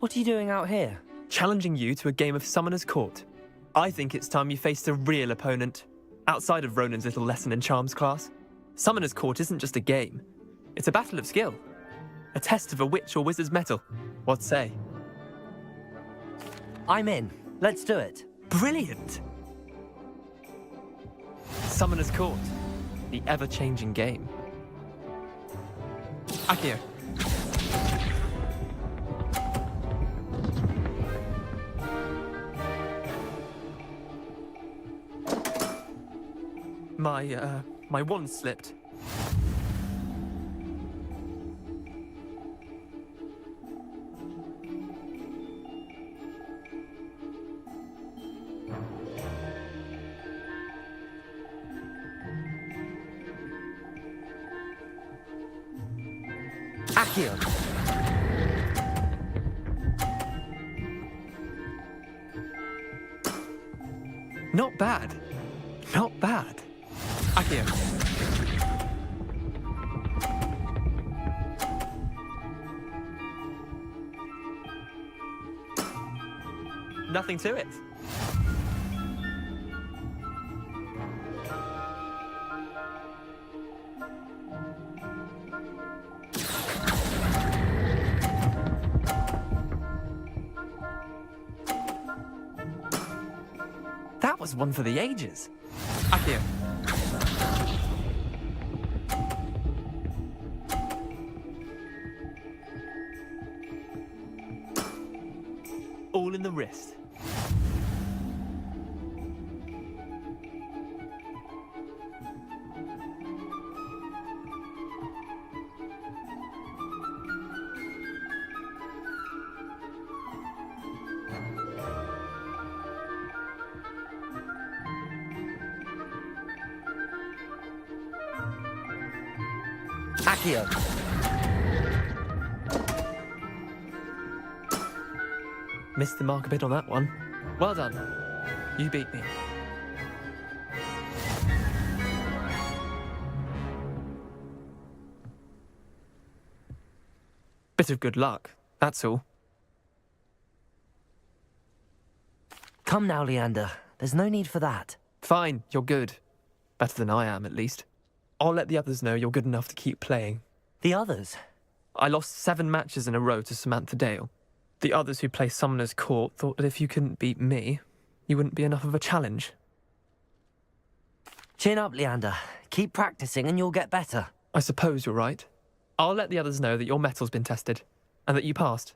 What are you doing out here? Challenging you to a game of Summoner's Court. I think it's time you faced a real opponent, outside of Ronan's little lesson in charms class. Summoner's Court isn't just a game. It's a battle of skill. A test of a witch or wizard's mettle. What say? I'm in. Let's do it. Brilliant! Summoner's Court. The ever-changing game. Akio. My wand slipped. Akio. Not bad. Not bad. Akio. Nothing to it. That was one for the ages. Akio. All in the wrist. Akio. Missed the mark a bit on that one. Well done. You beat me. Bit of good luck, that's all. Come now, Leander. There's no need for that. Fine, you're good. Better than I am, at least. I'll let the others know you're good enough to keep playing. The others? I lost 7 matches in a row to Samantha Dale. The others who play Summoner's Court thought that if you couldn't beat me, you wouldn't be enough of a challenge. Chin up, Leander. Keep practicing and you'll get better. I suppose you're right. I'll let the others know that your metal's been tested, and that you passed.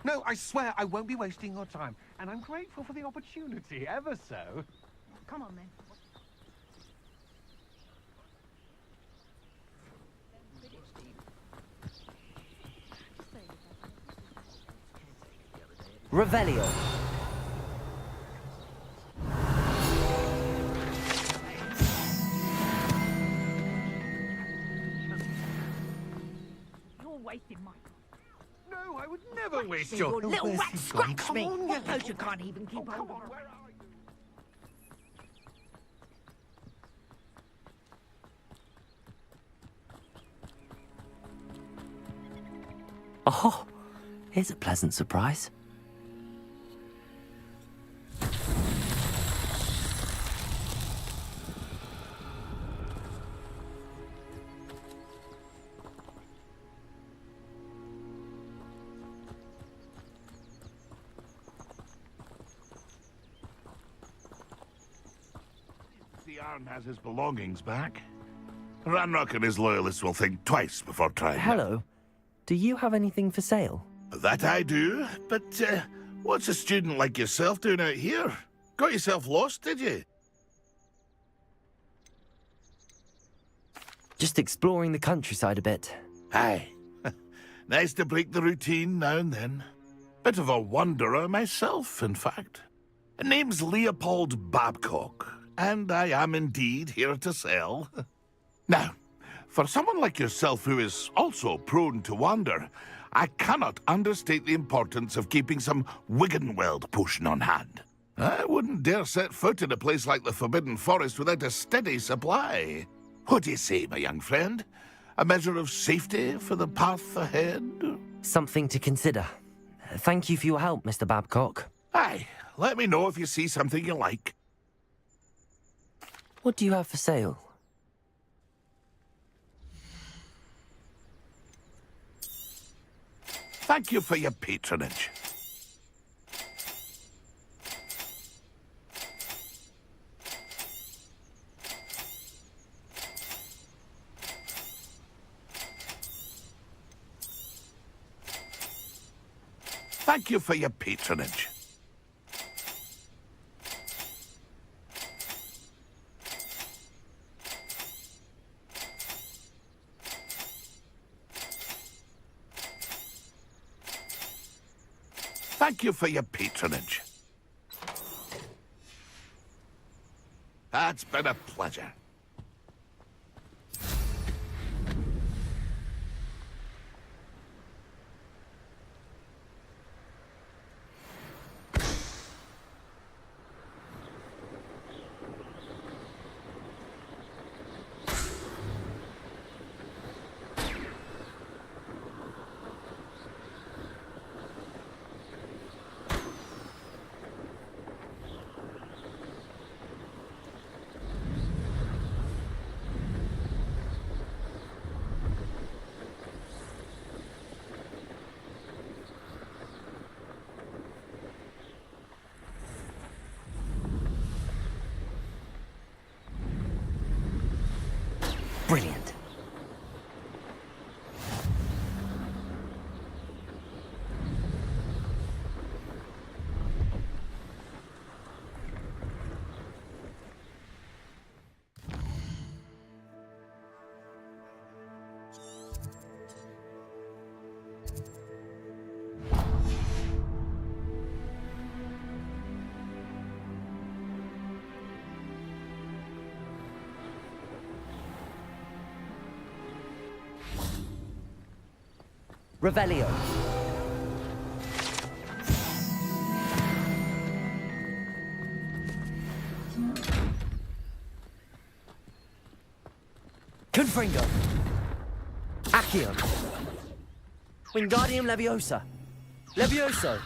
No, I swear I won't be wasting your time. And I'm grateful for the opportunity, ever so. Come on, then. Revelio. You're wasting my time. No, I would never waste See, your... your little Where's rat he gone? scratched Come me. on, What Nelly. goes you can't even keep Oh, come hold on, of? where are you? Oh, here's a pleasant surprise. The Arn has his belongings back. Ranrock and his loyalists will think twice before trying. Hello. Do you have anything for sale? That I do, but what's a student like yourself doing out here? Got yourself lost, did you? Just exploring the countryside a bit. Aye. Nice to break the routine now and then. Bit of a wanderer myself, in fact. Name's Leopold Babcock, and I am indeed here to sell. Now, for someone like yourself who is also prone to wander, I cannot understate the importance of keeping some Wiggenweld potion on hand. I wouldn't dare set foot in a place like the Forbidden Forest without a steady supply. What do you say, my young friend? A measure of safety for the path ahead? Something to consider. Thank you for your help, Mr. Babcock. Aye, let me know if you see something you like. What do you have for sale? Thank you for your patronage. Thank you for your patronage. Thank you for your patronage. It's been a pleasure. Brilliant. Revelio. Confringo. Accio. Wingardium Leviosa. Levioso.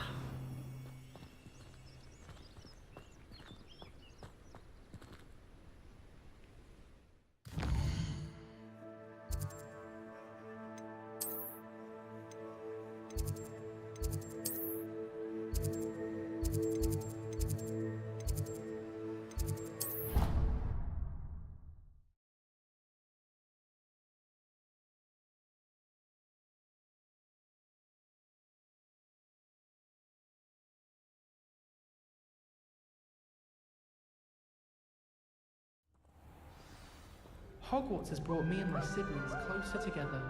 Hogwarts has brought me and my siblings closer together.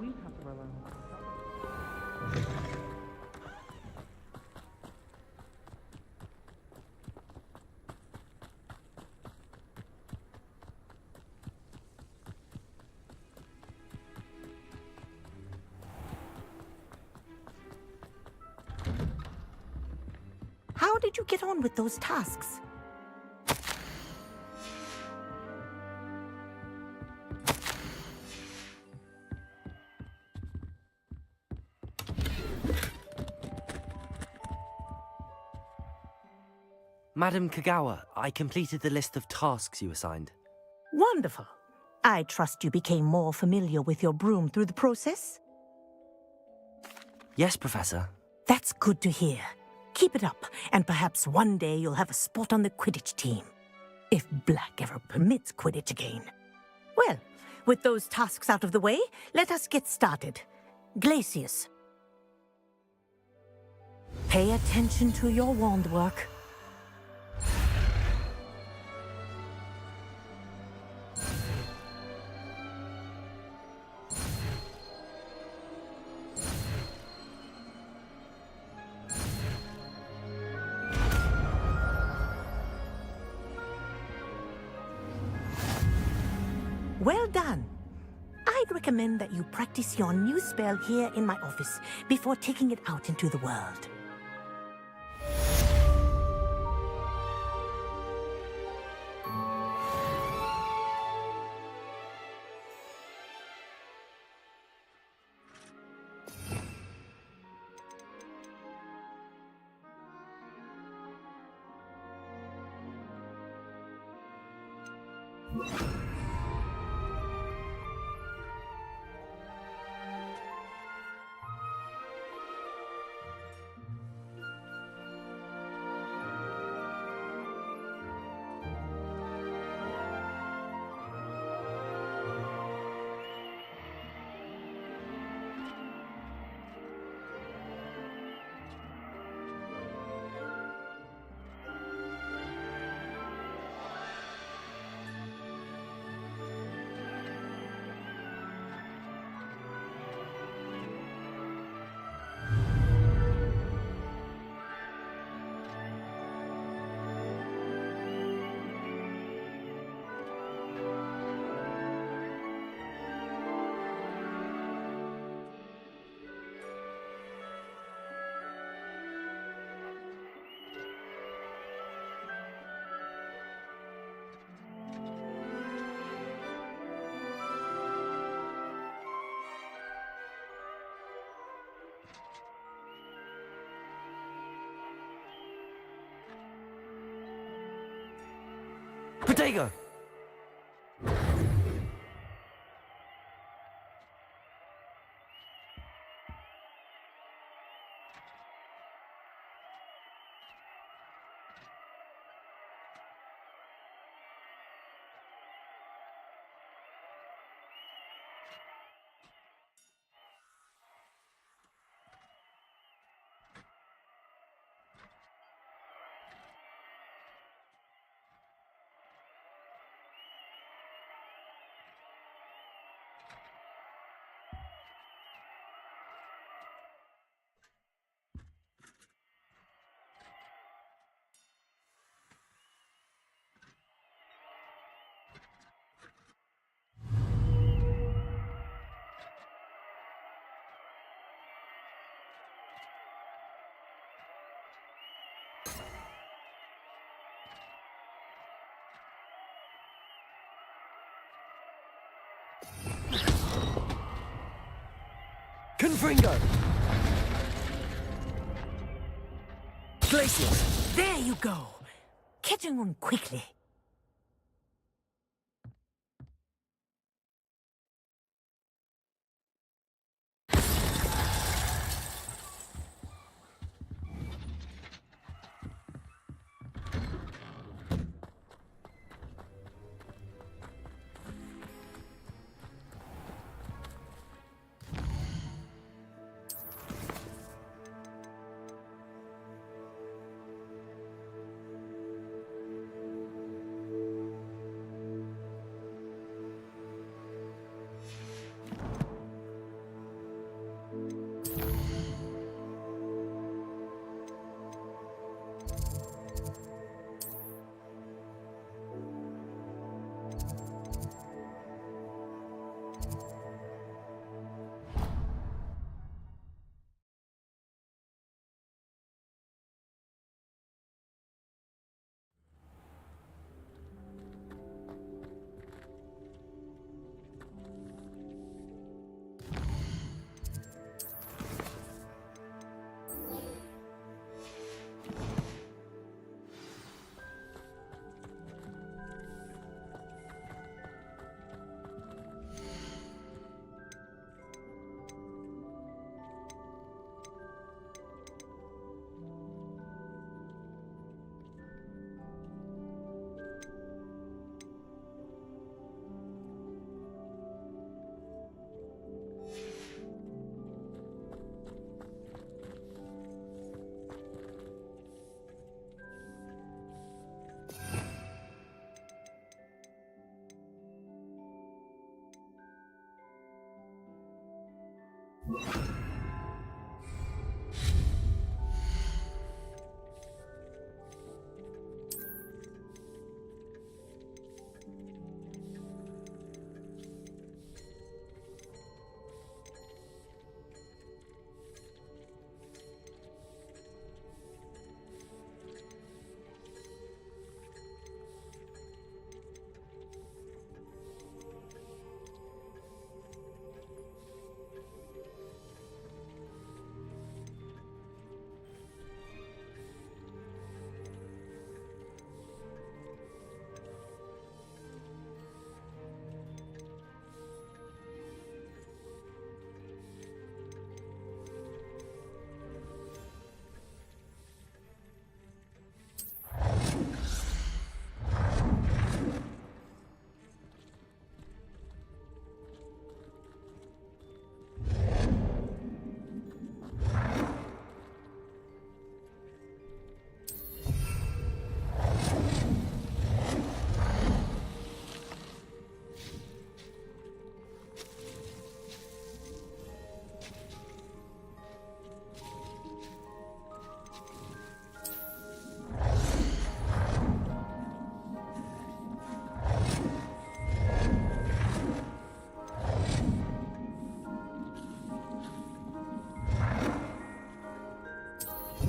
We have to rely on. How did you get on with those tasks? Madam Kagawa, I completed the list of tasks you assigned. Wonderful. I trust you became more familiar with your broom through the process? Yes, Professor. That's good to hear. Keep it up, and perhaps one day you'll have a spot on the Quidditch team. If Black ever permits Quidditch again. Well, with those tasks out of the way, let us get started. Glacius. Pay attention to your wand work. Well done. I'd recommend that you practice your new spell here in my office before taking it out into the world. Protego! Confringo! Glacius! There you go. Catching on quickly.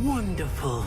Wonderful.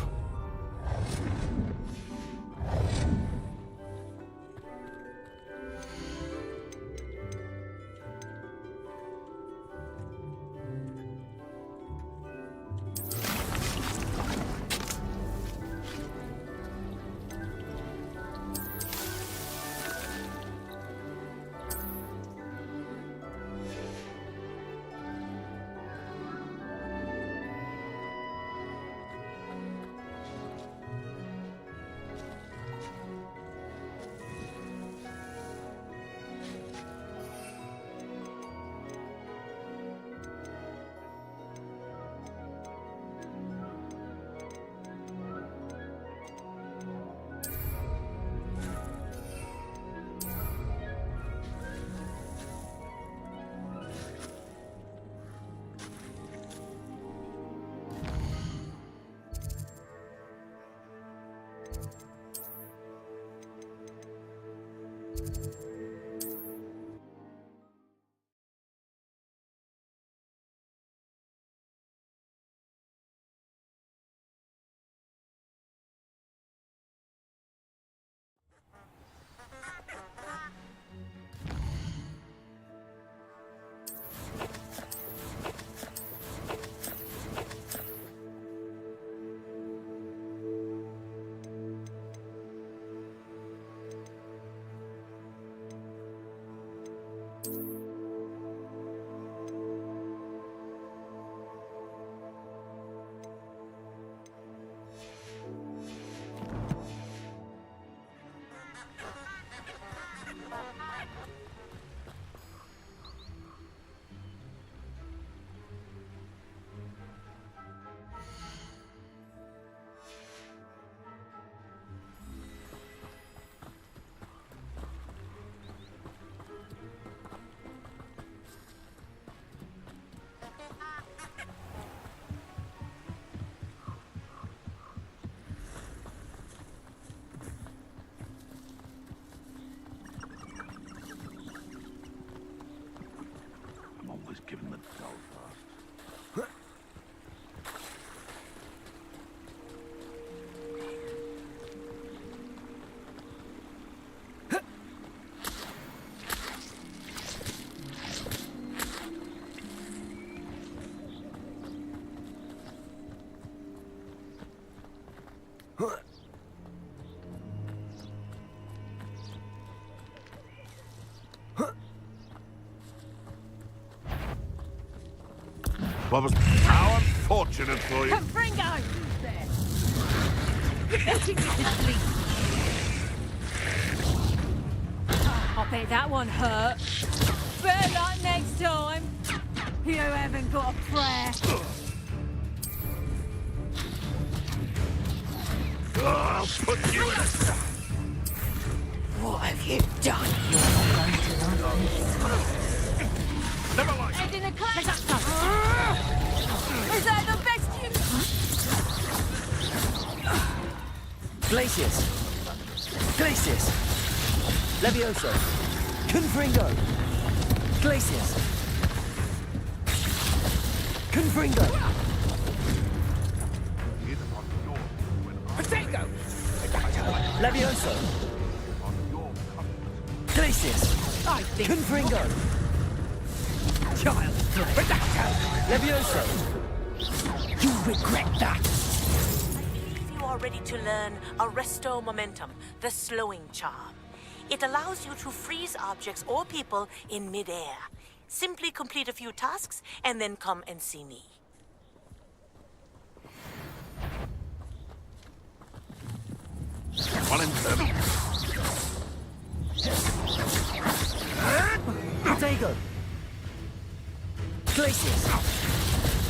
I'm always giving the dull fast. What was how unfortunate for you? Confringo! Who's there? You better get to sleep. I bet that one hurt. Better luck next time. You haven't got a prayer. I'll put you in a... What have you done? You're not going to like this. Never mind. Head in a clap. Is that the best you... Glacius! Glacius! Levioso! Confringo! Glacius! Confringo! Potato! Levioso! Glacius! I think... Confringo! Child play. Levioso! You regret that. I believe you are ready to learn Arresto Momentum, the slowing charm. It allows you to freeze objects or people in midair. Simply complete a few tasks and then come and see me. One in seven. Protego! Glacius!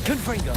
Confringo!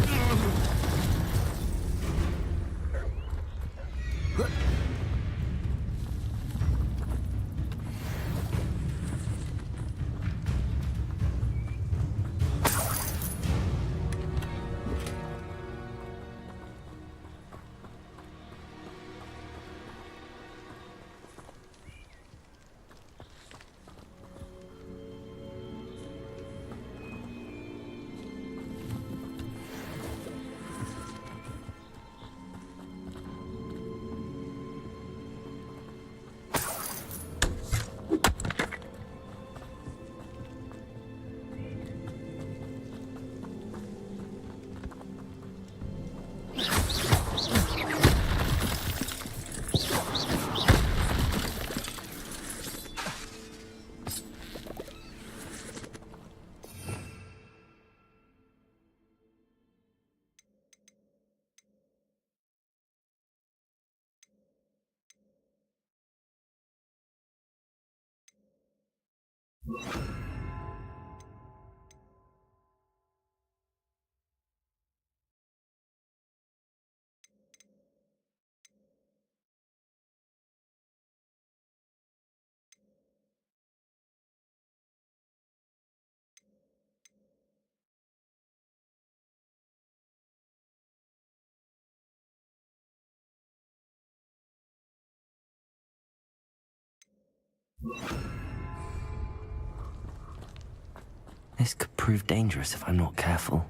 This could prove dangerous if I'm not careful.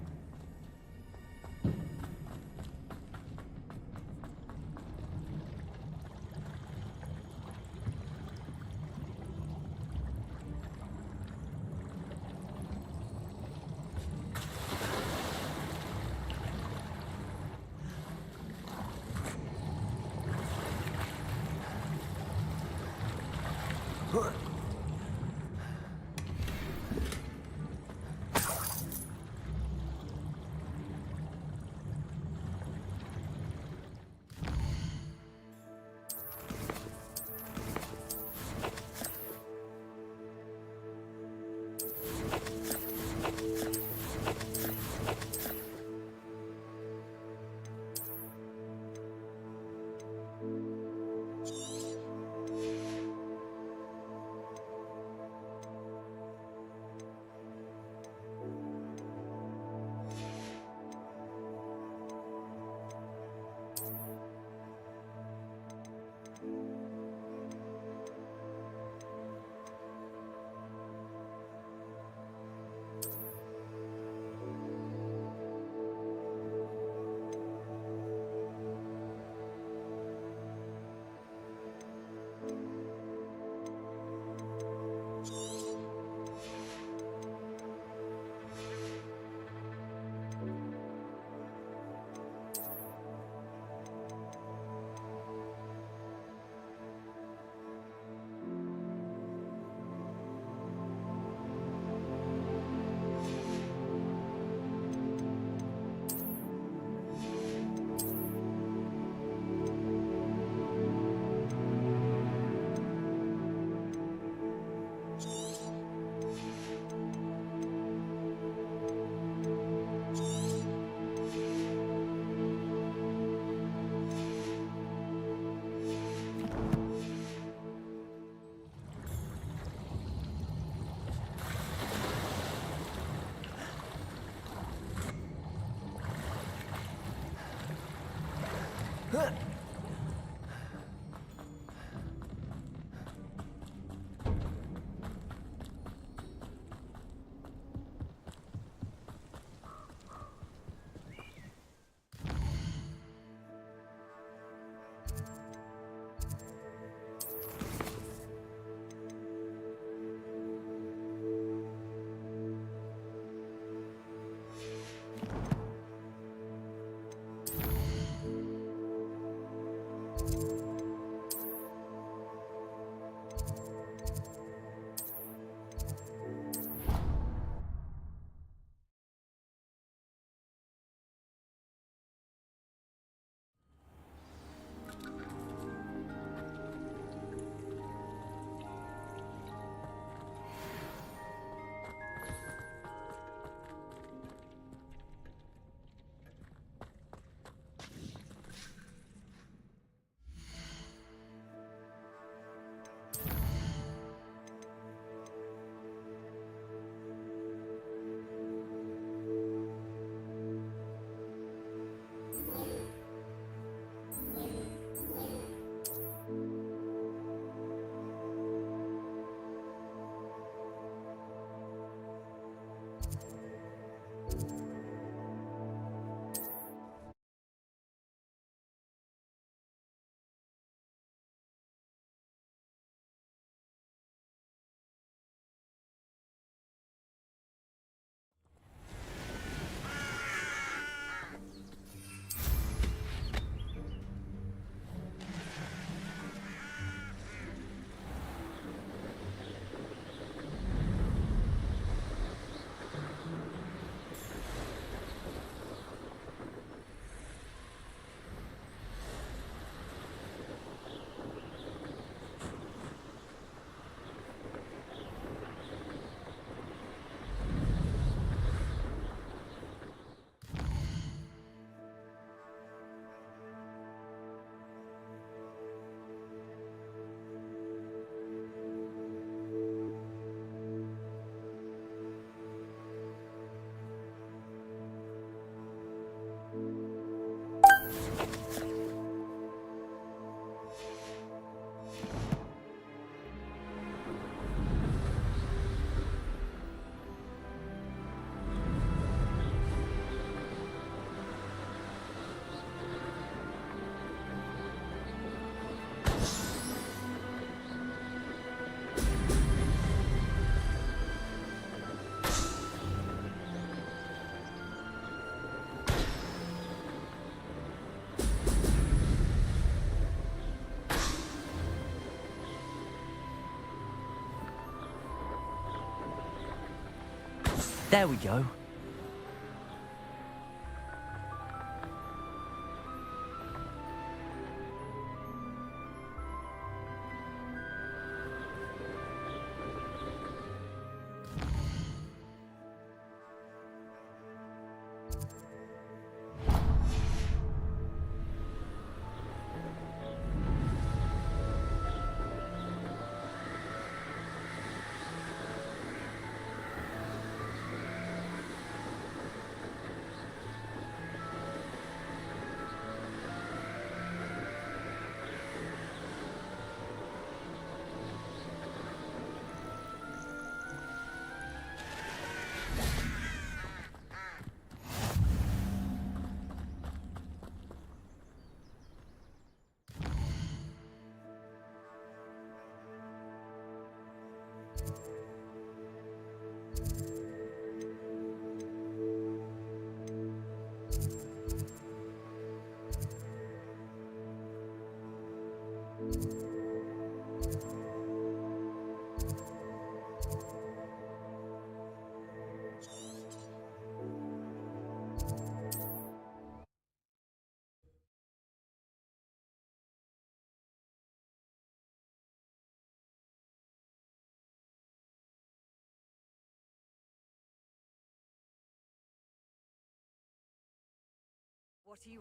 There we go.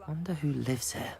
Wonder who lives here.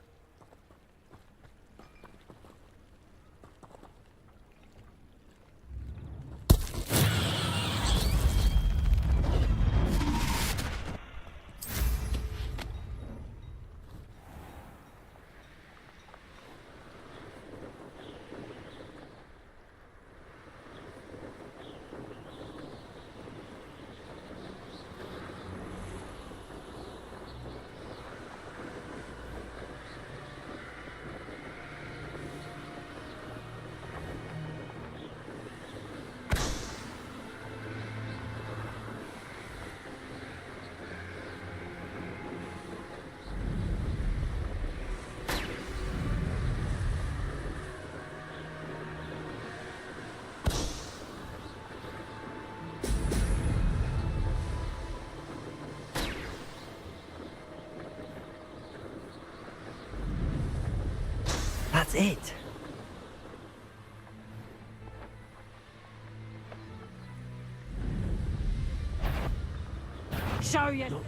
That's it. Show you.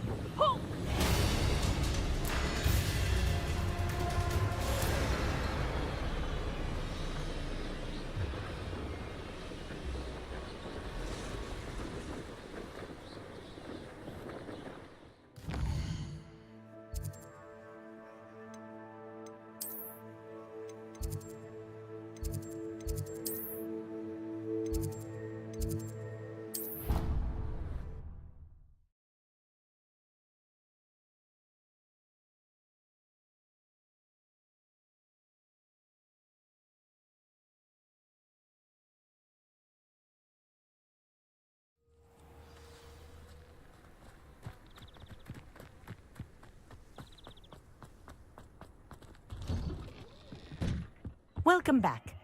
Welcome back.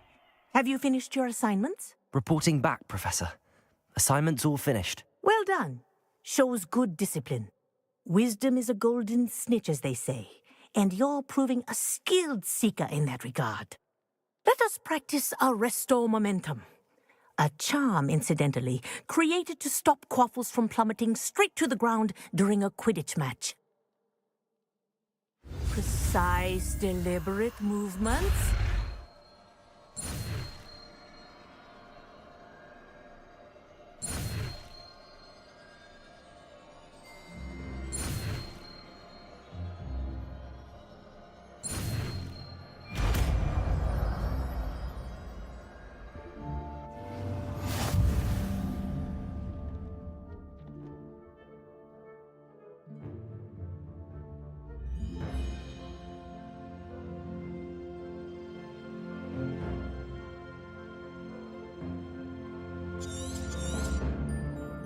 Have you finished your assignments? Reporting back, Professor. Assignment's all finished. Well done. Shows good discipline. Wisdom is a golden snitch, as they say, and you're proving a skilled seeker in that regard. Let us practice a restore momentum. A charm, incidentally, created to stop quaffles from plummeting straight to the ground during a Quidditch match. Precise, deliberate movements.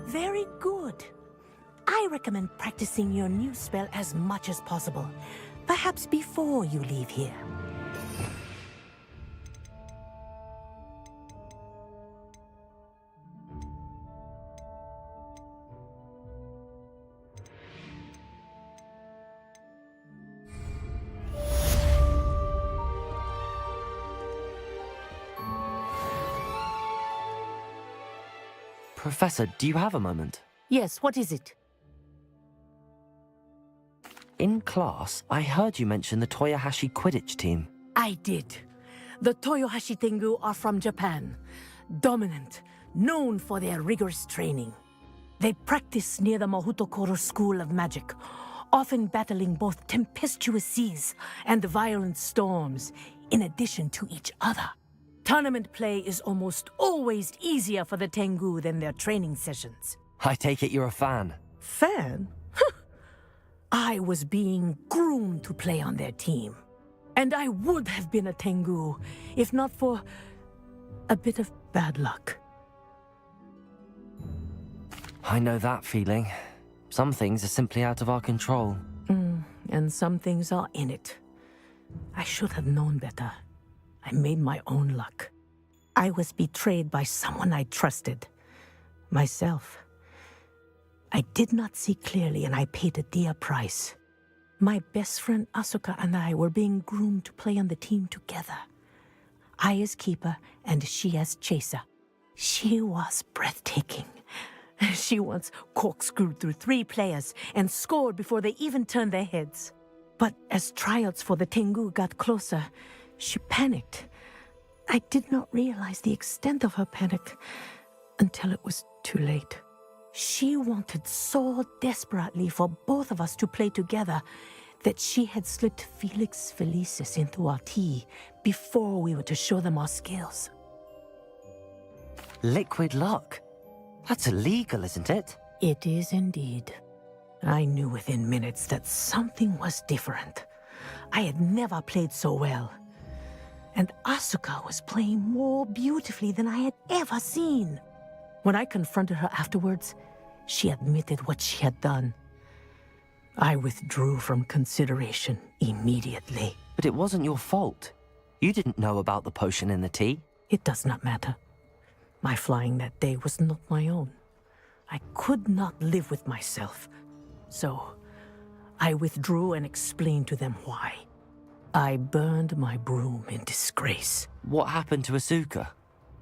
Very good. I recommend practicing your new spell as much as possible, perhaps before you leave here. Professor, do you have a moment? Yes, what is it? In class, I heard you mention the Toyohashi Quidditch team. I did. The Toyohashi Tengu are from Japan. Dominant, known for their rigorous training. They practice near the Mahutokoro School of Magic, often battling both tempestuous seas and violent storms, in addition to each other. Tournament play is almost always easier for the Tengu than their training sessions. I take it you're a fan. Fan? I was being groomed to play on their team. And I would have been a Tengu, if not for a bit of bad luck. I know that feeling. Some things are simply out of our control. And some things are in it. I should have known better. I made my own luck. I was betrayed by someone I trusted. Myself. I did not see clearly, and I paid a dear price. My best friend Asuka and I were being groomed to play on the team together. I as keeper, and she as chaser. She was breathtaking. She once corkscrewed through 3 players and scored before they even turned their heads. But as trials for the Tengu got closer, she panicked. I did not realize the extent of her panic until it was too late. She wanted so desperately for both of us to play together that she had slipped Felix Felicis into our tea before we were to show them our skills. Liquid luck? That's illegal, isn't it? It is indeed. I knew within minutes that something was different. I had never played so well. And Asuka was playing more beautifully than I had ever seen. When I confronted her afterwards, she admitted what she had done. I withdrew from consideration immediately. But it wasn't your fault. You didn't know about the potion in the tea. It does not matter. My flying that day was not my own. I could not live with myself. So, I withdrew and explained to them why. I burned my broom in disgrace. What happened to Asuka?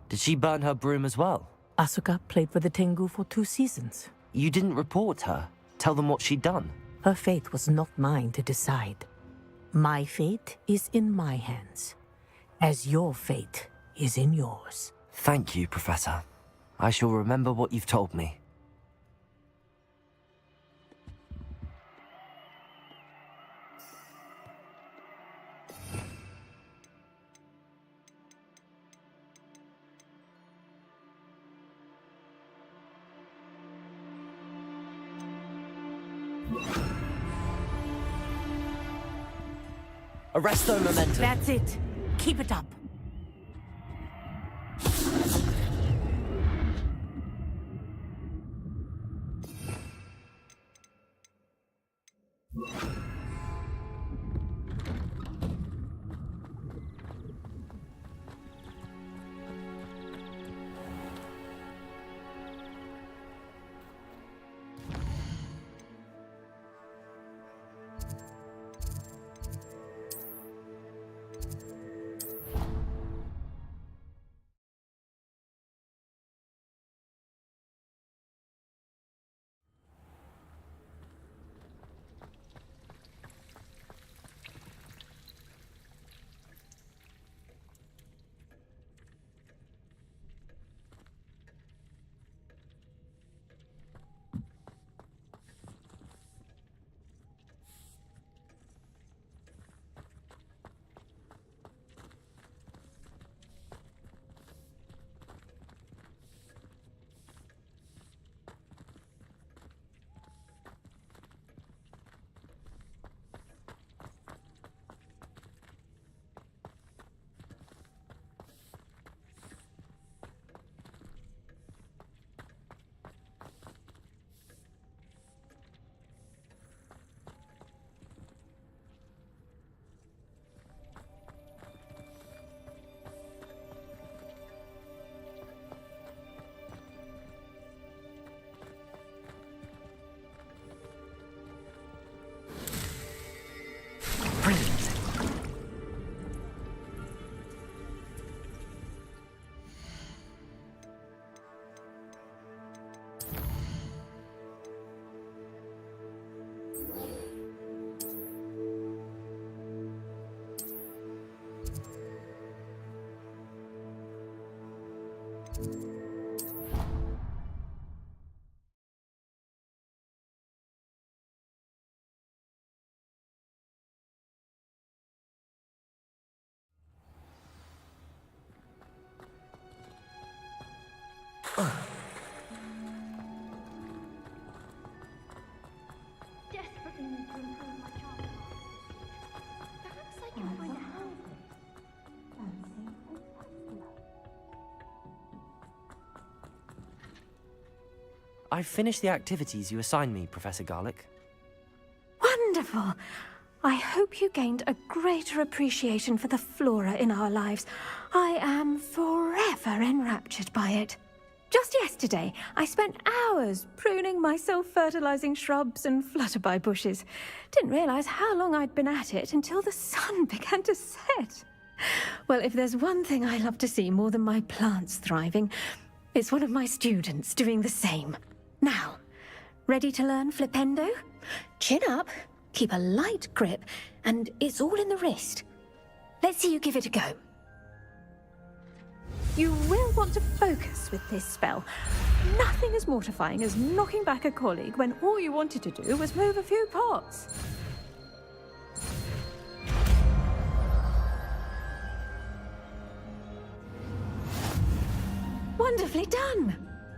Did she burn her broom as well? Asuka played for the Tengu for 2 seasons. You didn't report her? Tell them what she'd done? Her fate was not mine to decide. My fate is in my hands, as your fate is in yours. Thank you, Professor. I shall remember what you've told me. Arresto momentum. That's it. Keep it up. Brilliant. Desperately need to improve my chances. Perhaps I can find a help. I've finished the activities you assigned me, Professor Garlick. Wonderful! I hope you gained a greater appreciation for the flora in our lives. I am forever enraptured by it. Just yesterday, I spent hours pruning my self-fertilizing shrubs and flutterby bushes. Didn't realize how long I'd been at it until the sun began to set. Well, if there's one thing I love to see more than my plants thriving, it's one of my students doing the same. Now, ready to learn Flipendo? Chin up, Keep a light grip, and it's all in the wrist. Let's see you give it a go. You will want to focus with this spell. Nothing as mortifying as knocking back a colleague when all you wanted to do was move a few pots. Wonderfully done!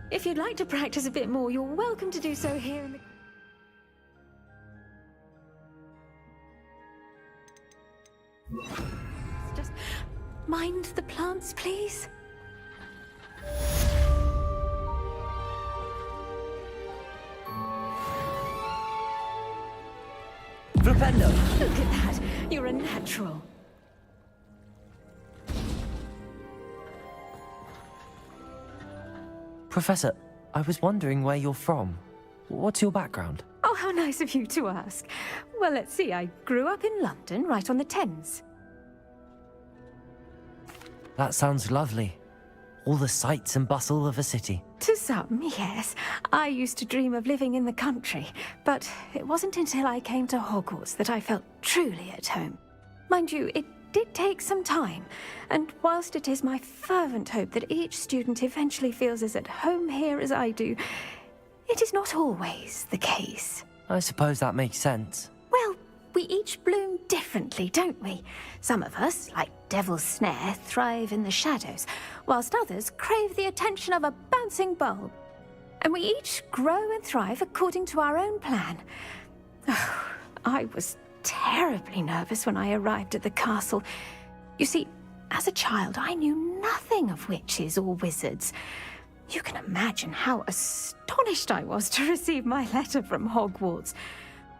If you'd like to practice a bit more, you're welcome to do so here in the... Just mind the plants, please. Flipendo! Look at that. You're a natural. Professor, I was wondering where you're from. What's your background? Oh, how nice of you to ask. Well, let's see. I grew up in London, right on the Thames. That sounds lovely. All the sights and bustle of a city. To some, yes. I used to dream of living in the country, but it wasn't until I came to Hogwarts that I felt truly at home. Mind you, it did take some time, and whilst it is my fervent hope that each student eventually feels as at home here as I do, it is not always the case. I suppose that makes sense. Well, we each bloom differently, don't we? Some of us, like Devil's Snare, thrive in the shadows, whilst others crave the attention of a bouncing bulb. And we each grow and thrive according to our own plan. Oh, I was terribly nervous when I arrived at the castle. You see, as a child, I knew nothing of witches or wizards. You can imagine how astonished I was to receive my letter from Hogwarts.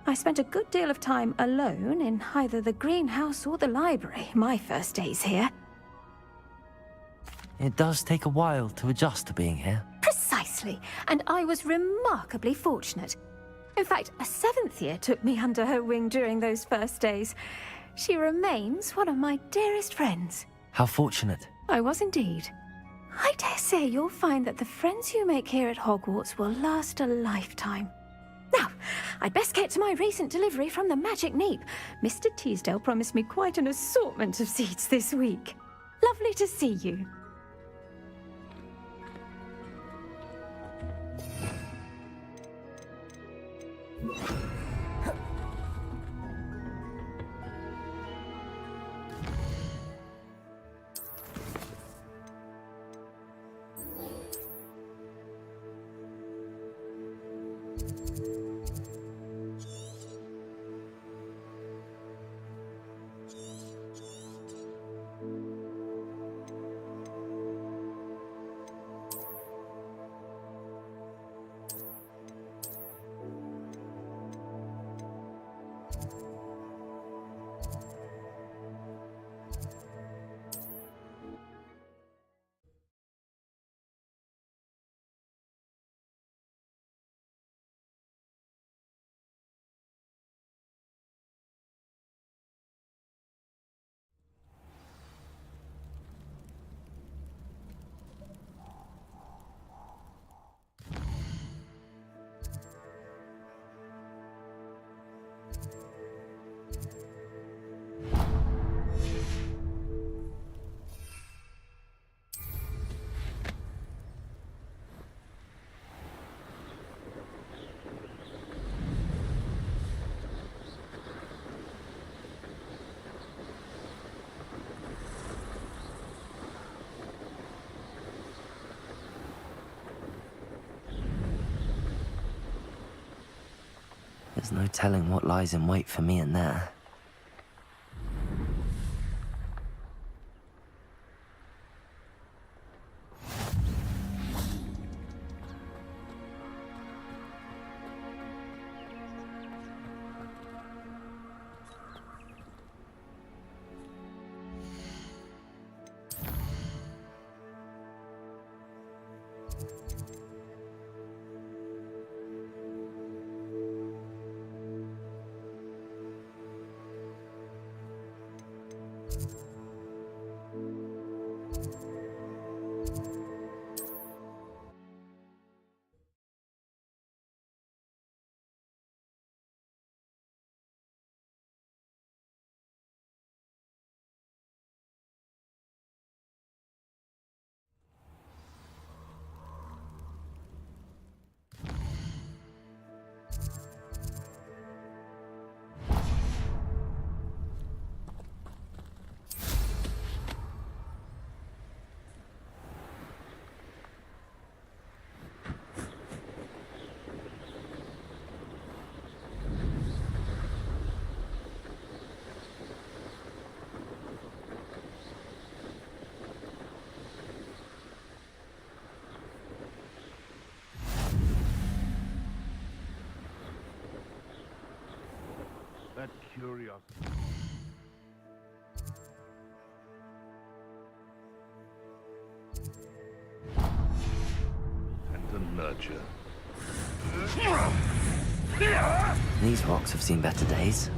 I spent a good deal of time alone in either the greenhouse or the library, my first days here. It does take a while to adjust to being here. Precisely, and I was remarkably fortunate. In fact, a seventh year took me under her wing during those first days. She remains one of my dearest friends. How fortunate. I was indeed. I dare say you'll find that the friends you make here at Hogwarts will last a lifetime. Now, I'd best get to my recent delivery from the Magic Neep. Mr. Teasdale promised me quite an assortment of seeds this week. Lovely to see you. There's no telling what lies in wait for me in there. that curiosity. And to nurture. These rocks have seen better days.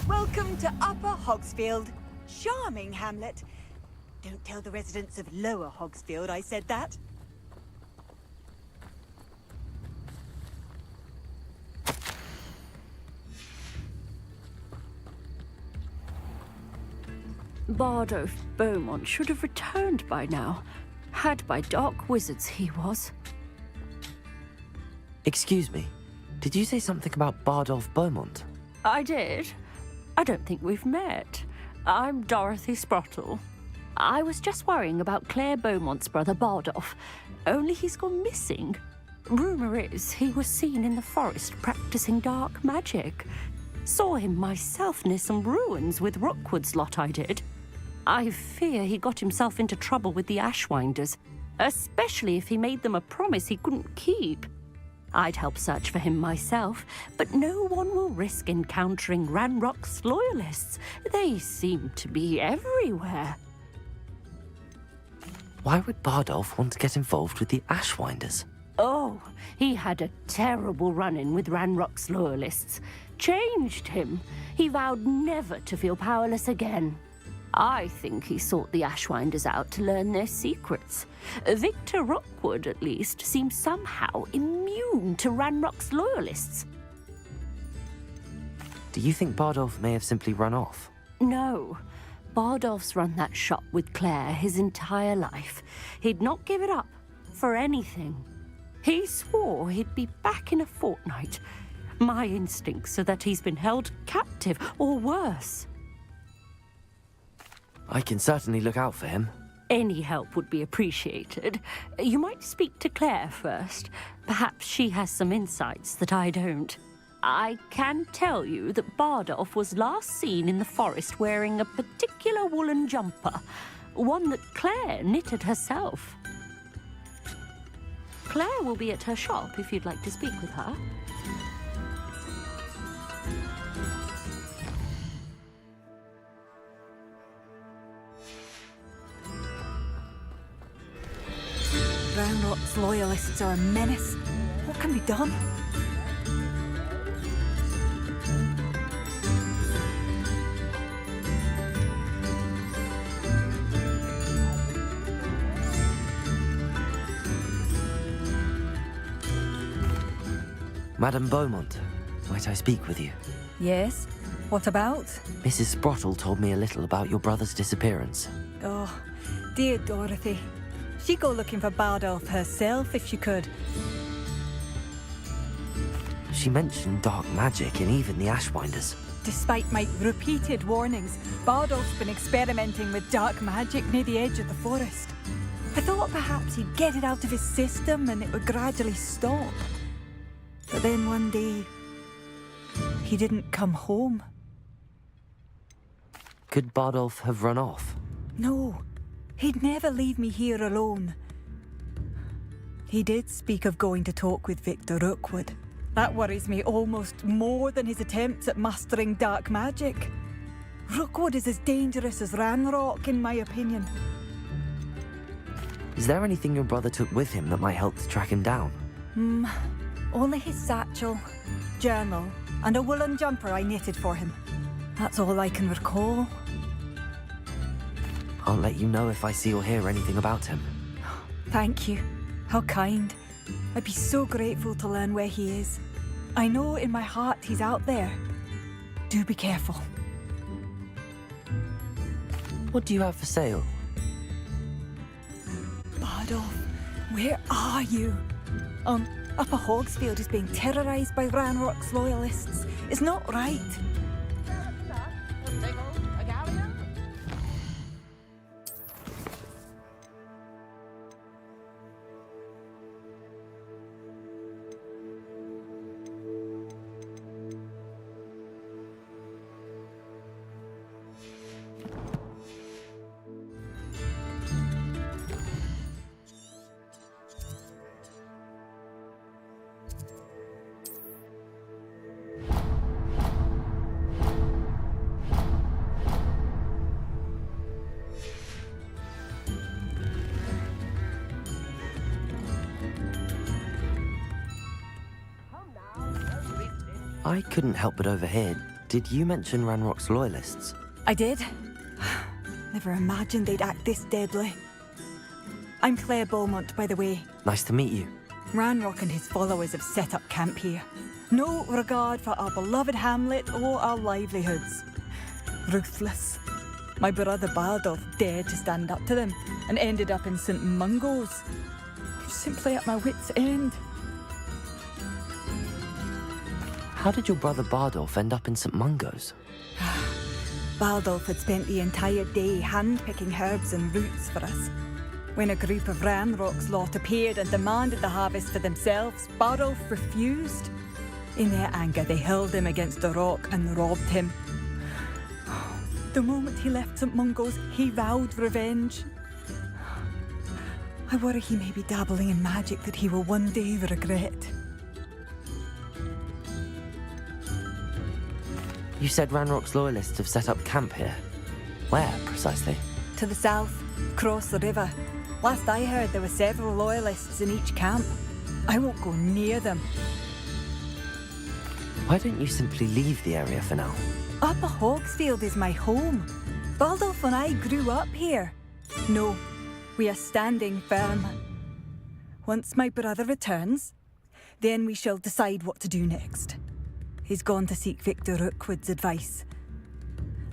Welcome to Upper Hogsfield. Charming hamlet. Don't tell the residents of Lower Hogsfield I said that. Bardolph Beaumont should have returned by now. Had by dark wizards he was. Excuse me, did you say something about Bardolph Beaumont? I did. I don't think we've met. I'm Dorothy Sprottle. I was just worrying about Claire Beaumont's brother Bardolph, only he's gone missing. Rumour is he was seen in the forest practicing dark magic. Saw him myself near some ruins with Rookwood's lot I did. I fear he got himself into trouble with the Ashwinders, especially if he made them a promise he couldn't keep. I'd help search for him myself, but no one will risk encountering Ranrock's loyalists. They seem to be everywhere. Why would Bardolph want to get involved with the Ashwinders? Oh, he had a terrible run-in with Ranrock's loyalists. Changed him. He vowed never to feel powerless again. I think he sought the Ashwinders out to learn their secrets. Victor Rookwood, at least, seems somehow immune to Ranrock's loyalists. Do you think Bardolph may have simply run off? No. Bardolph's run that shop with Claire his entire life. He'd not give it up for anything. He swore he'd be back in a fortnight. My instincts are that he's been held captive, or worse. I can certainly look out for him. Any help would be appreciated. You might speak to Claire first. Perhaps she has some insights that I don't. I can tell you that Bardolph was last seen in the forest wearing a particular woolen jumper, one that Claire knitted herself. Claire will be at her shop if you'd like to speak with her. Ranrock's loyalists are a menace. What can be done? Madame Beaumont, might I speak with you? Yes? What about? Mrs. Sprottle told me a little about your brother's disappearance. Oh, dear Dorothy. She'd go looking for Bardolph herself if she could. She mentioned dark magic and even the Ashwinders. Despite my repeated warnings, Bardolph's been experimenting with dark magic near the edge of the forest. I thought perhaps he'd get it out of his system and it would gradually stop. But then one day, he didn't come home. Could Bardolph have run off? No, he'd never leave me here alone. He did speak of going to talk with Victor Rookwood. That worries me almost more than his attempts at mastering dark magic. Rookwood is as dangerous as Ranrock, in my opinion. Is there anything your brother took with him that might help to track him down? Only his satchel, journal, and a woolen jumper I knitted for him. That's all I can recall. I'll let you know if I see or hear anything about him. Thank you. How kind. I'd be so grateful to learn where he is. I know in my heart he's out there. Do be careful. What do you have for sale? Bardolph, where are you? Upper Hogsfield is being terrorised by Ranrock's loyalists. It's not right. I couldn't help but overhear. Did you mention Ranrock's loyalists? I did. Never imagined they'd act this deadly. I'm Claire Beaumont, by the way. Nice to meet you. Ranrock and his followers have set up camp here. No regard for our beloved hamlet or our livelihoods. Ruthless. My brother Bardolph dared to stand up to them and ended up in St. Mungo's. I'm simply at my wit's end. How did your brother Bardolph end up in St. Mungo's? Bardolph had spent the entire day hand-picking herbs and roots for us. When a group of Ranrock's lot appeared and demanded the harvest for themselves, Bardolph refused. In their anger, they hurled him against a rock and robbed him. The moment he left St. Mungo's, he vowed revenge. I worry he may be dabbling in magic that he will one day regret. You said Ranrock's loyalists have set up camp here. Where, precisely? To the south, across the river. Last I heard, there were several loyalists in each camp. I won't go near them. Why don't you simply leave the area for now? Upper Hogsfield is my home. Bardolph and I grew up here. No, we are standing firm. Once my brother returns, then we shall decide what to do next. He's gone to seek Victor Rookwood's advice.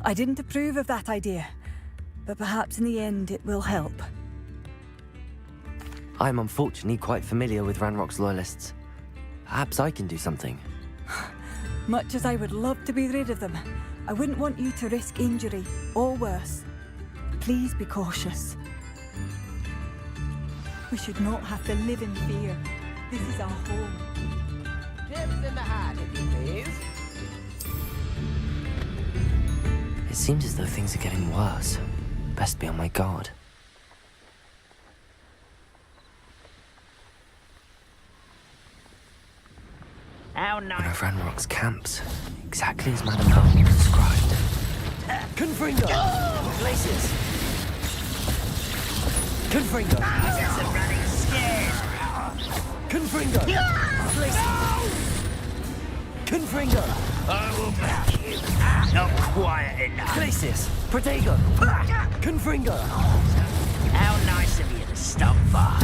I didn't approve of that idea, but perhaps in the end it will help. I'm unfortunately quite familiar with Ranrock's loyalists. Perhaps I can do something. Much as I would love to be rid of them, I wouldn't want you to risk injury, or worse. Please be cautious. We should not have to live in fear. This is our home. Tips in the hat, if you please. It seems as though things are getting worse. Best be on my guard. How One nice. of Ranrock's camps, exactly as Madame Howell described. Confringo! Glacius! Confringo! It's a running scared. Confringo! Glacius! Confringo! I will back you. Not quiet enough. Glacius! Protego! Confringo! How nice of you to stop by.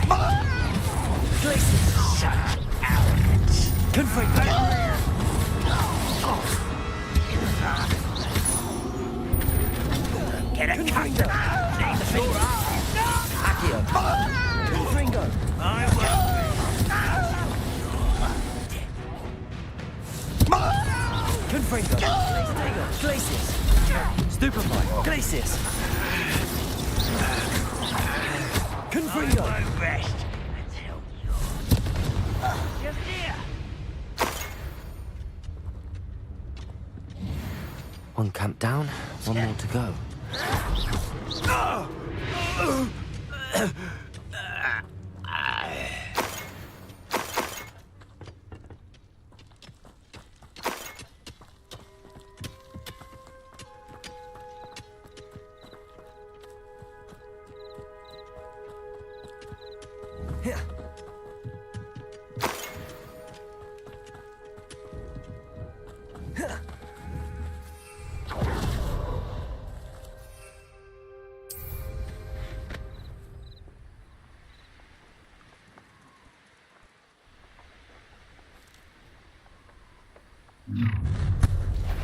Glacius! Such arrogance. Confringo! Get a Confringo! Need the finger. Accio! Confringo! I will. Confringo! Protego! Glacius! Stupefy! Glacius! Confringo! I won't rest until you're just here. One camp down, one more to go.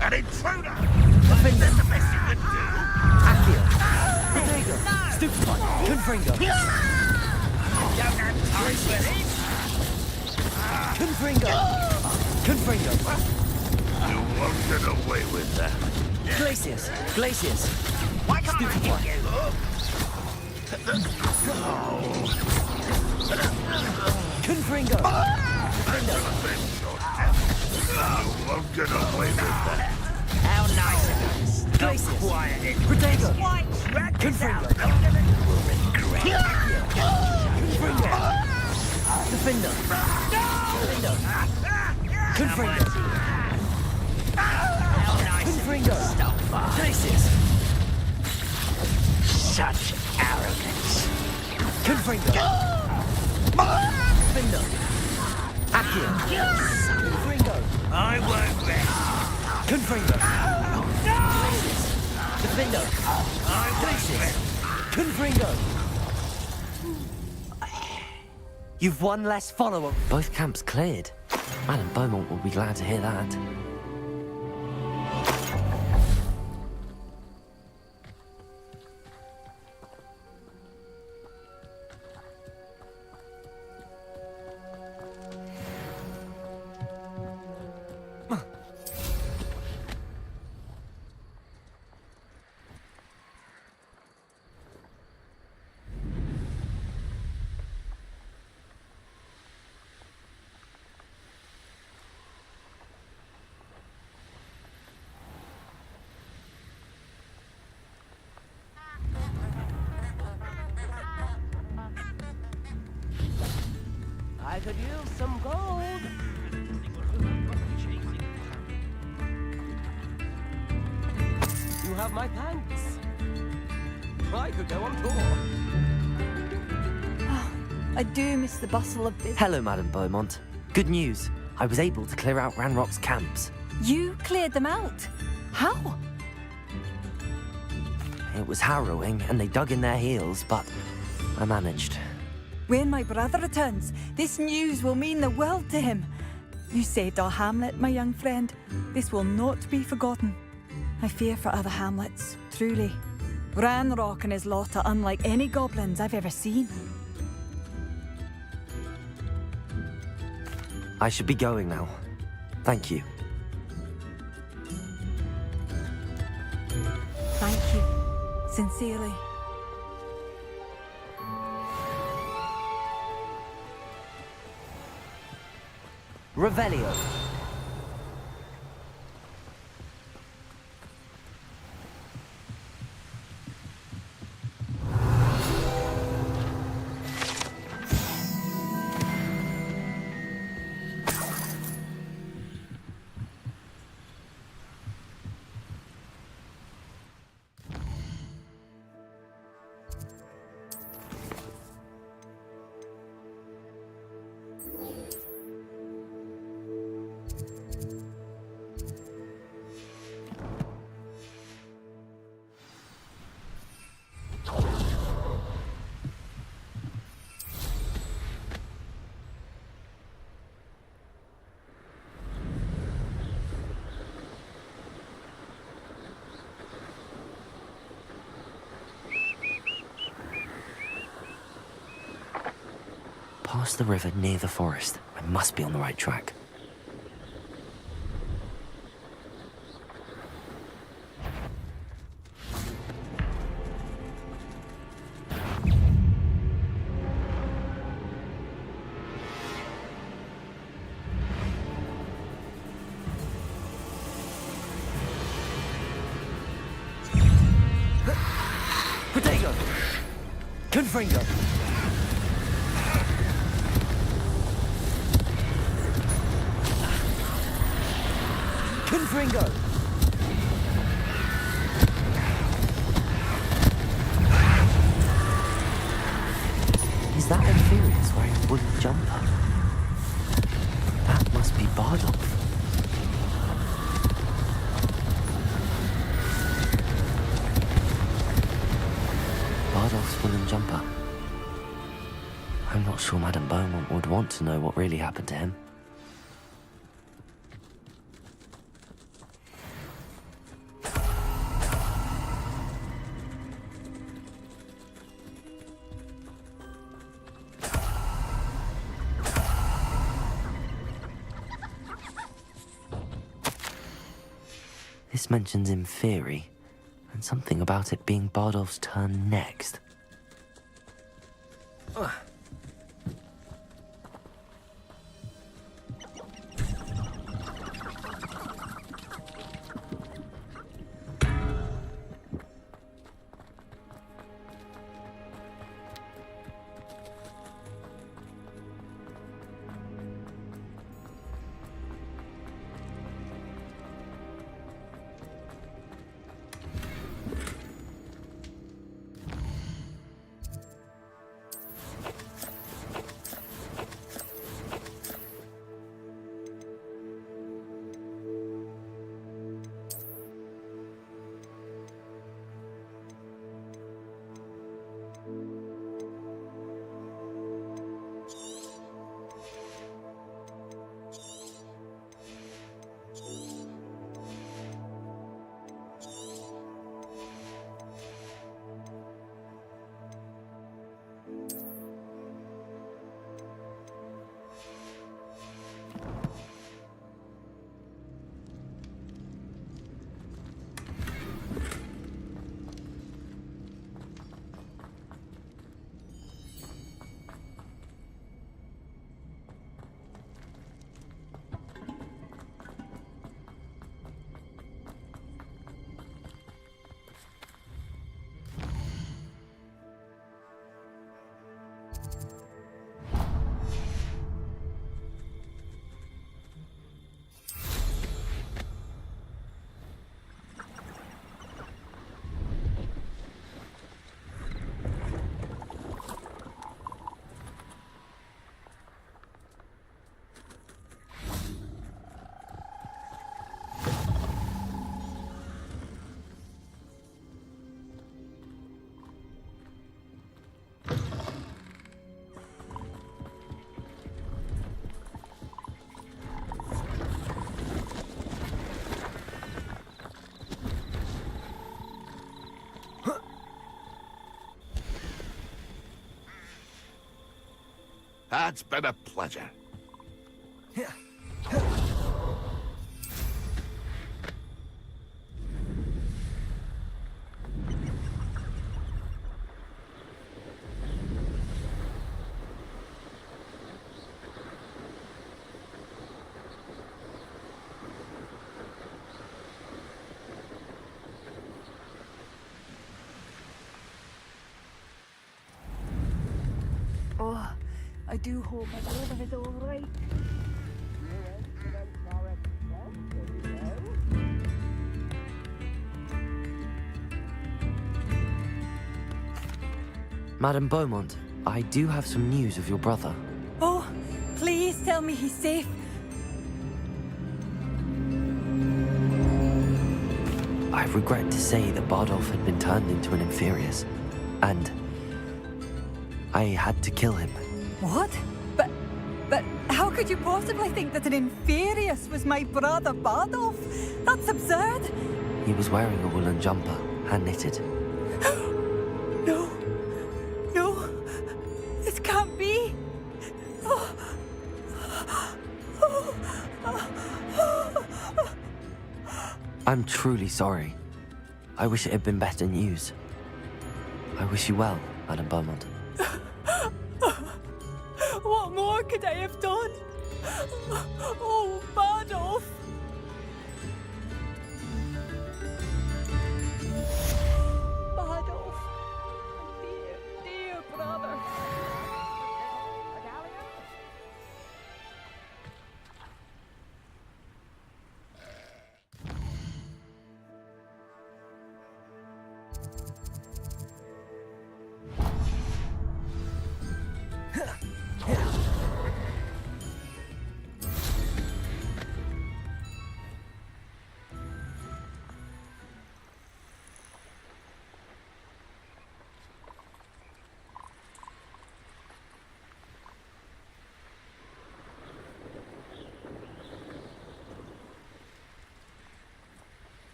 An intruder! Defender! That's the best you can do! Accio! Protego! Stupefy! Confringo! Don't have time for this! Confringo! Confringo! You won't get away with that. Glacius! Glacius! Why can't I hit you? Confringo! You won't get away with that. How nice of us. Glacius! Quiet it. Protego! White, drag this out. Confringo! Regret. Confringo! Defender! Defender! Confringo! How nice of Confringo! Glacius! such arrogance. Confringo! Defender! Accio! Confringo! I won't rest. Confringo! Glacius! Defender! Glacius! Confringo! You've one less follower. Both camps cleared. Madame Beaumont will be glad to hear that. I could use some gold. You have my thanks. I could go on tour. I do miss the bustle of business. Hello, Madame Beaumont. Good news. I was able to clear out Ranrock's camps. You cleared them out? How? It was harrowing, and they dug in their heels, but I managed. When my brother returns, this news will mean the world to him. You saved our hamlet, my young friend. This will not be forgotten. I fear for other hamlets, truly. Ranrock and his lot are unlike any goblins I've ever seen. I should be going now. Thank you. Thank you. Sincerely. Revelio. Past the river near the forest. I must be on the right track. Protego! Confringo! Confringo! Is that Inferius wearing a wooden jumper? That must be Bardolph. Bardolph's wooden jumper. I'm not sure Madame Beaumont would want to know what really happened to him. This mentions in theory, and something about it being Bardolph's turn next. It's been a pleasure. Oh, I do hope my brother is all right. Madame Beaumont, I do have some news of your brother. Oh, please tell me he's safe. I regret to say that Bardolph had been turned into an Inferius, and I had to kill him. What? But how could you possibly think that an Inferius was my brother Bardolph? That's absurd. He was wearing a woolen jumper, hand-knitted. No. No. This can't be. I'm truly sorry. I wish it had been better news. I wish you well, Madame Beaumont. What more could I have done? Oh, Bardolph! Bardolph, dear, dear brother.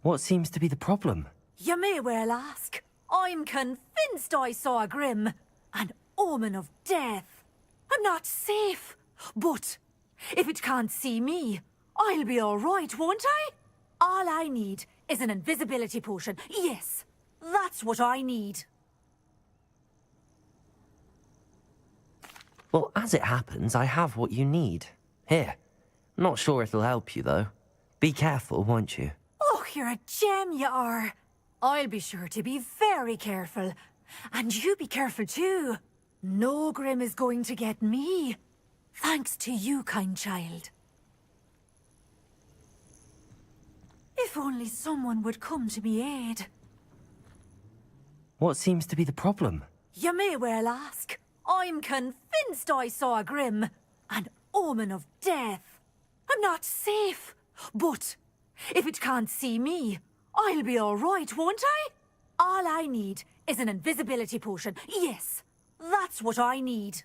What seems to be the problem? You may well ask. I'm convinced I saw a Grim, an omen of death. I'm not safe, but if it can't see me, I'll be all right, won't I? All I need is an invisibility potion. Yes, that's what I need. Well, as it happens, I have what you need. Here. Not sure it'll help you, though. Be careful, won't you? Oh, you're a gem, you are. I'll be sure to be very careful. And you be careful, too. No Grim is going to get me. Thanks to you, kind child. If only someone would come to me aid. What seems to be the problem? You may well ask. I'm convinced I saw a Grim, an omen of death. I'm not safe, but if it can't see me, I'll be all right, won't I? All I need is an invisibility potion. Yes, that's what I need.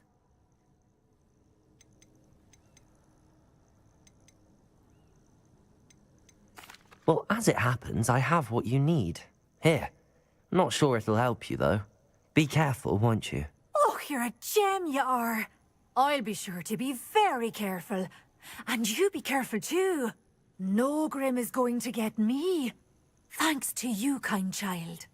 Well, as it happens, I have what you need. Here. Not sure it'll help you, though. Be careful, won't you? Oh, you're a gem, you are. I'll be sure to be very careful. And you be careful, too. No Grim is going to get me. Thanks to you, kind child.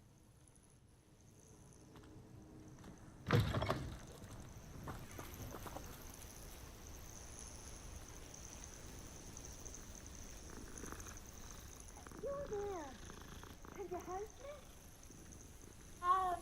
You're there. Can you help me? Oh.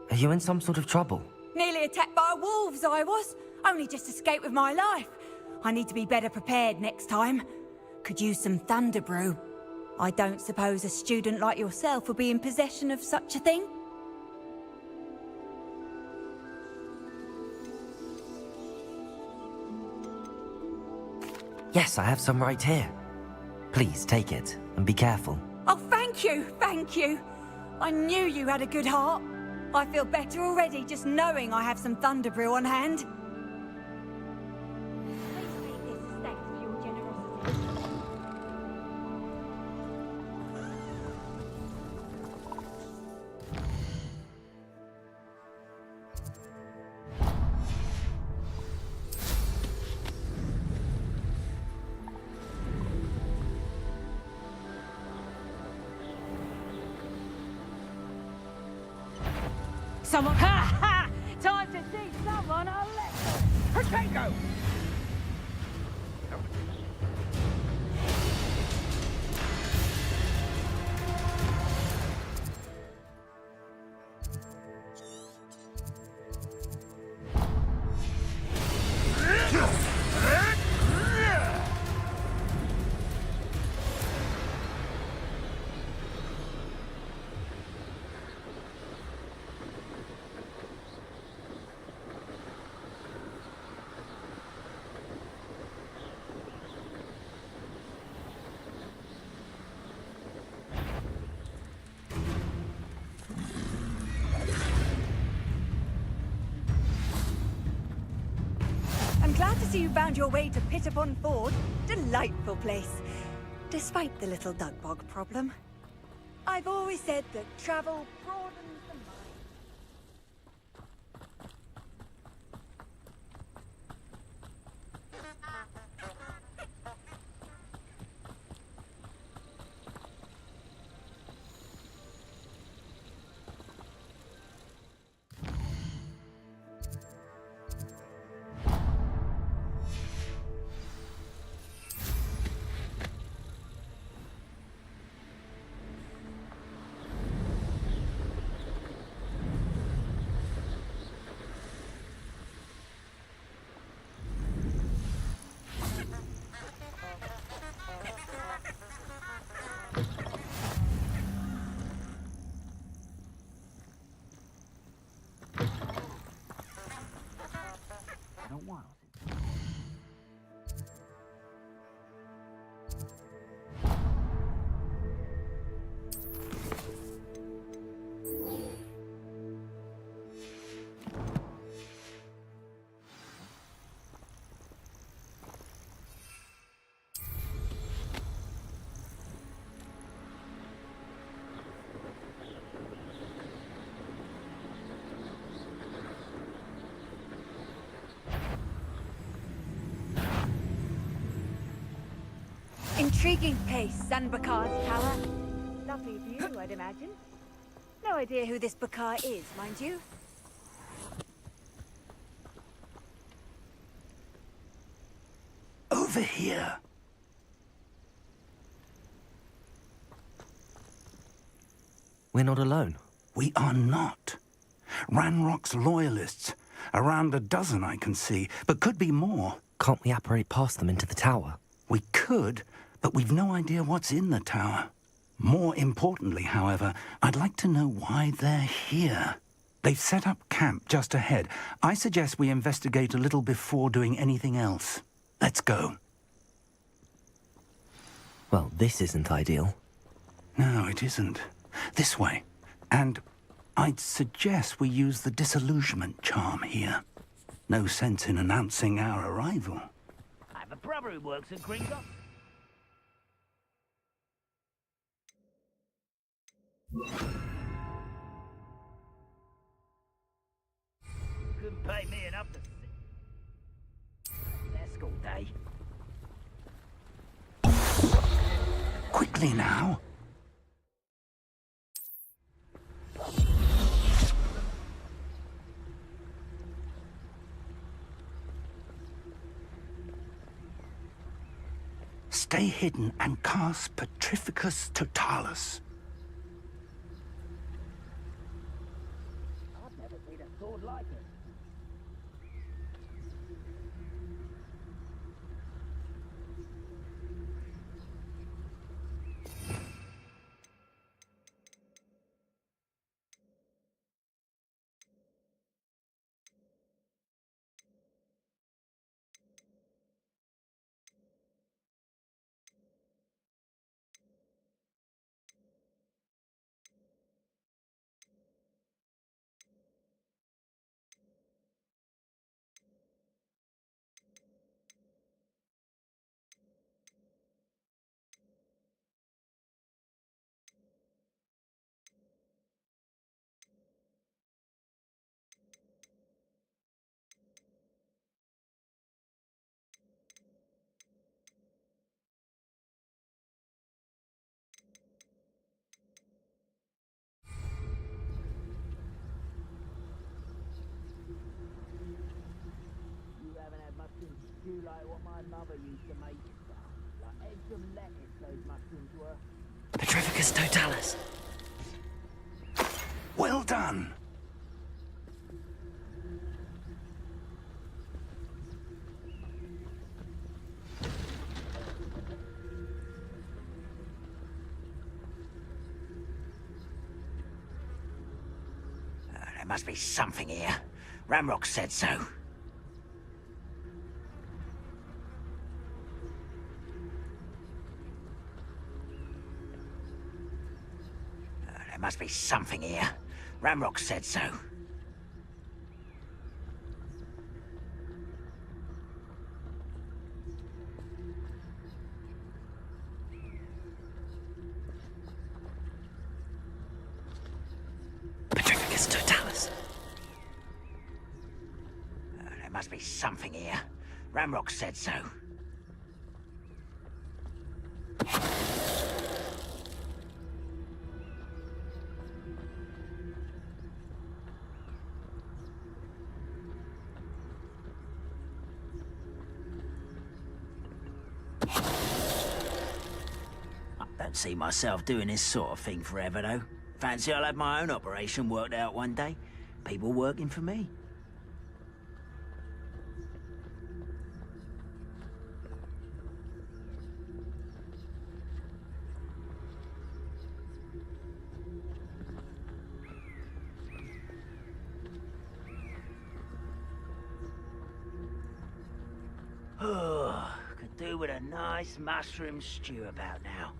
Are you in some sort of trouble? Nearly attacked by wolves, I was. Only just escaped with my life. I need to be better prepared next time. Could use some thunder brew. I don't suppose a student like yourself would be in possession of such a thing? Yes, I have some right here. Please take it, and be careful. Oh, thank you, thank you. I knew you had a good heart. I feel better already just knowing I have some thunder brew on hand. Please take this as thanks for your generosity. Someone. Ha ha! Time to teach someone a lesson. Potato! Glad to see you found your way to Pittapon Ford. Delightful place. Despite the little dug bog problem. I've always said that travel broadens the mind. Intriguing place, Zanbakar's tower. Lovely view, I'd imagine. No idea who this Bakar is, mind you. Over here. We're not alone. We are not. Ranrock's loyalists. Around a dozen I can see, but could be more. Can't we apparate past them into the tower? We could, but we've no idea what's in the tower. More importantly, however, I'd like to know why they're here. They've set up camp just ahead. I suggest we investigate a little before doing anything else. Let's go. Well, this isn't ideal. No, it isn't. This way. And I'd suggest we use the disillusionment charm here. No sense in announcing our arrival. I have a brother who works at Gringotts. Couldn't pay me enough to sit desk all day. Quickly now. Stay hidden and cast Petrificus Totalis. I've never seen a sword like it. Do like what my mother used to make. Like eggs and lettuce, those mushrooms were. Petrificus Totalis. Well done. There must be something here. Ramrock said so. There must be something here. Ramrock said so. Must be something here. Ramrock said so. I don't see myself doing this sort of thing forever, though. Fancy I'll have my own operation worked out one day. People working for me. Oh, could do with a nice mushroom stew about now.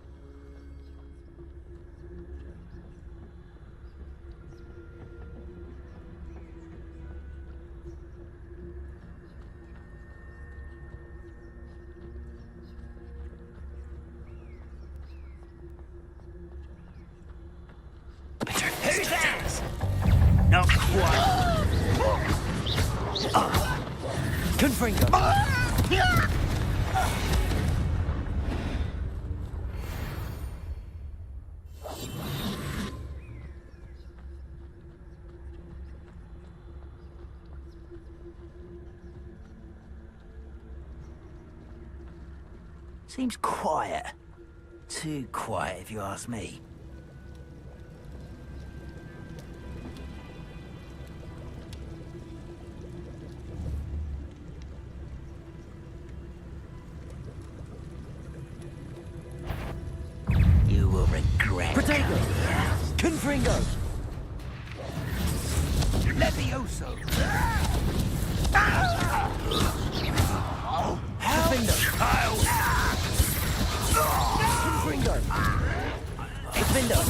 Who's that? Not quite. Confringo! Seems quiet. Too quiet, if you ask me. You will regret. Protego! Confringo! Levioso! Confringo! Defendo!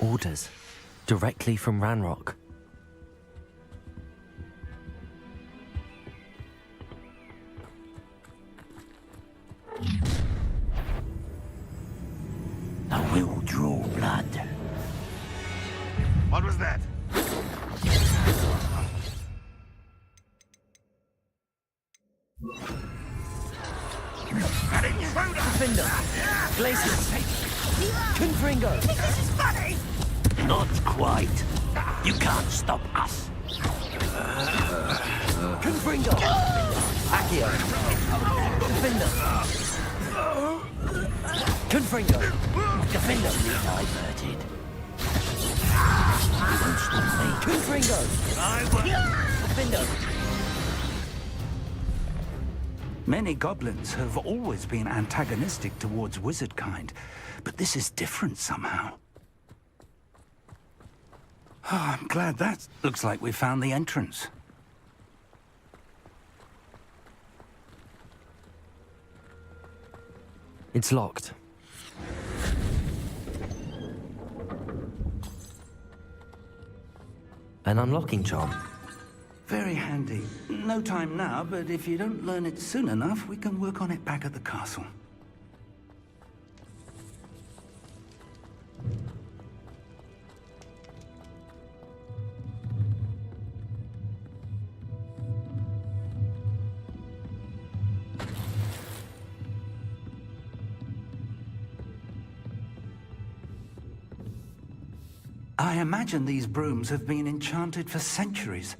Orders. Directly from Ranrock. I will draw blood. What was that? An intruder! Defender! Glacius! Confringo! This is funny! Not quite. You can't stop us. Confringo! Accio! Defender! Confringo! Defender! Diverted. You won't stop me. Confringo! Defender! Many goblins have always been antagonistic towards wizard kind, but this is different somehow. Oh, I'm glad that looks like we found the entrance. It's locked. An unlocking charm. Very handy. No time now, but if you don't learn it soon enough, we can work on it back at the castle. I imagine these brooms have been enchanted for centuries.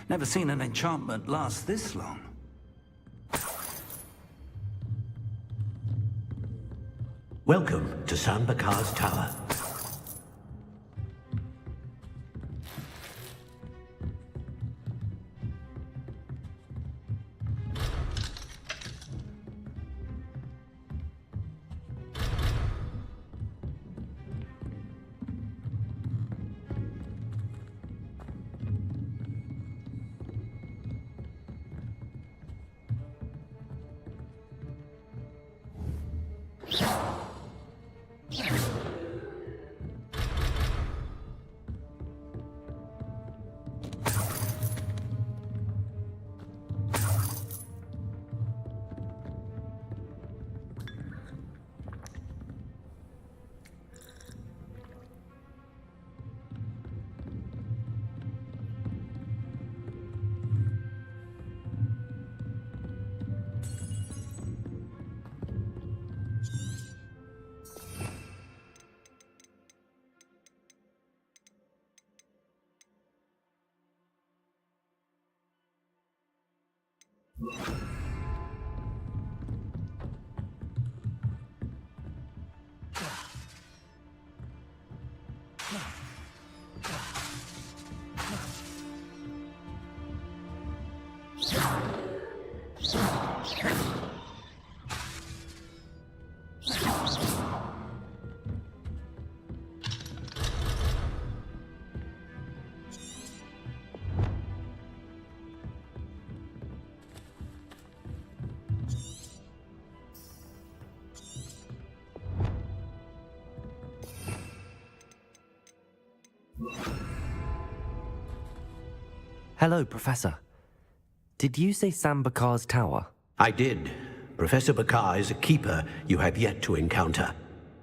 Never seen an enchantment last this long. Welcome to San Bakar's Tower. Hello, Professor. Did you say Sam Bakar's tower? I did. Professor Bakar is a keeper you have yet to encounter.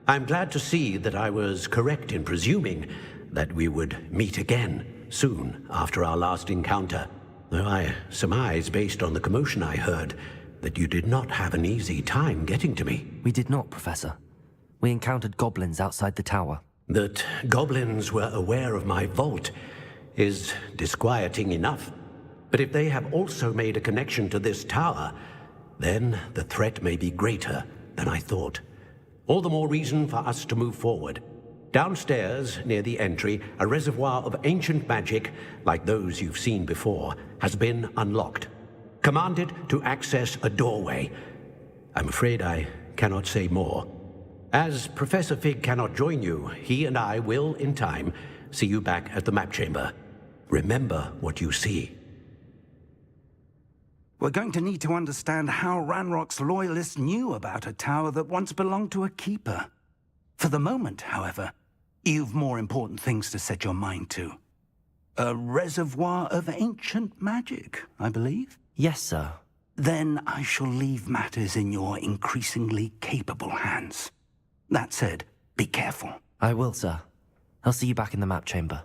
I'm glad to see that I was correct in presuming that we would meet again soon after our last encounter, though I surmise, based on the commotion I heard, that you did not have an easy time getting to me. We did not, Professor. We encountered goblins outside the tower. That goblins were aware of my vault is disquieting enough. But if they have also made a connection to this tower, then the threat may be greater than I thought. All the more reason for us to move forward. Downstairs, near the entry, a reservoir of ancient magic, like those you've seen before, has been unlocked. Commanded to access a doorway. I'm afraid I cannot say more. As Professor Fig cannot join you, he and I will, in time, see you back at the map chamber. Remember what you see. We're going to need to understand how Ranrock's loyalists knew about a tower that once belonged to a keeper. For the moment, however, you've more important things to set your mind to. A reservoir of ancient magic, I believe? Yes, sir. Then I shall leave matters in your increasingly capable hands. That said, be careful. I will, sir. I'll see you back in the map chamber.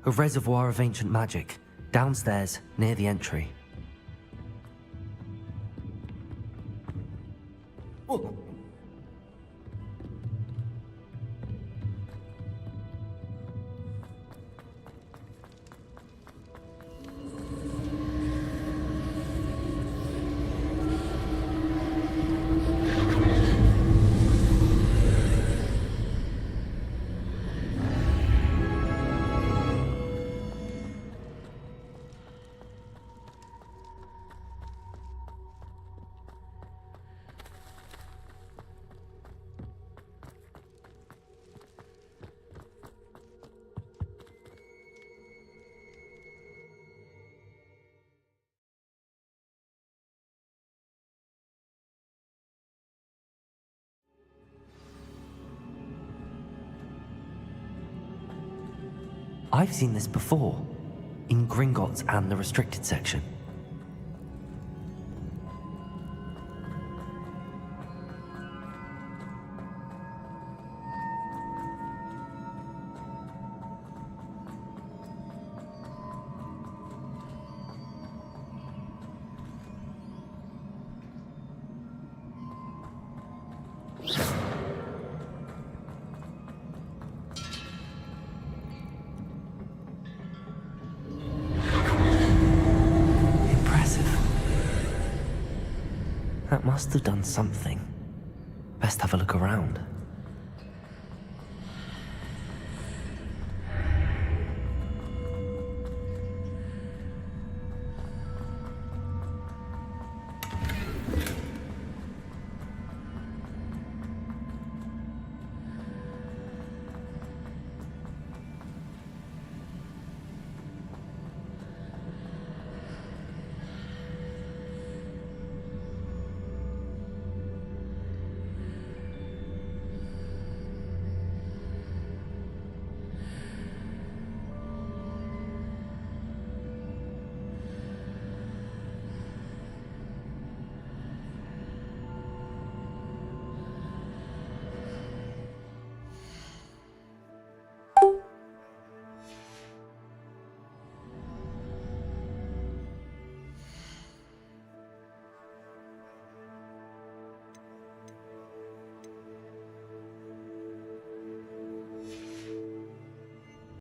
A reservoir of ancient magic, downstairs, near the entry. Oh. I've seen this before, in Gringotts and the restricted section. That must have done something. Best have a look around.